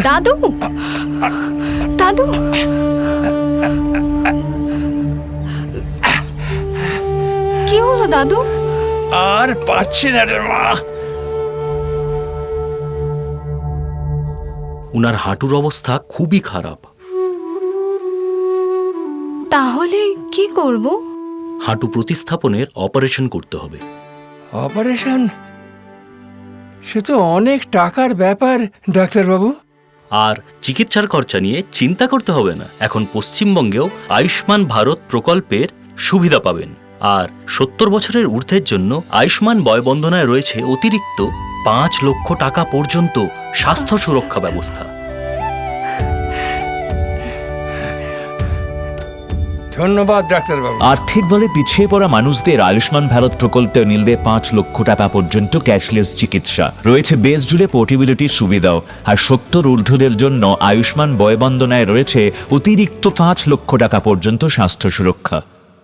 দাদু, দাদু, কি হলো দাদু? আর পাচ্ছি না রে মা। উনার হাঁটুর অবস্থা খুবই খারাপ। তাহলে কি করব? হাঁটু প্রতিস্থাপনের অপারেশন করতে হবে। অপারেশন? সে তো অনেক টাকার ব্যাপার ডাক্তারবাবু। আর চিকিৎসার খরচা নিয়ে চিন্তা করতে হবে না। এখন পশ্চিমবঙ্গেও আয়ুষ্মান ভারত প্রকল্পের সুবিধা পাবেন। আর ৭০ বছরের ঊর্ধ্বের জন্য আয়ুষ্মান বয়বন্দনায় রয়েছে অতিরিক্ত ৫ লক্ষ টাকা পর্যন্ত স্বাস্থ্য সুরক্ষা ব্যবস্থা। ধন্যবাদ ডাক্তারবাবু। আর্থিক বলে পিছিয়ে পড়া মানুষদের আয়ুষ্মান ভারত প্রকল্পে মিলবে ৫ লক্ষ টাকা পর্যন্ত ক্যাশলেস চিকিৎসা। রয়েছে বেশ জুড়ে পোর্টেবিলিটির সুবিধাও। আর ৭০ ঊর্ধ্বদের জন্য আয়ুষ্মান বয়বন্দনায় রয়েছে অতিরিক্ত ৫ লক্ষ টাকা পর্যন্ত স্বাস্থ্য সুরক্ষা।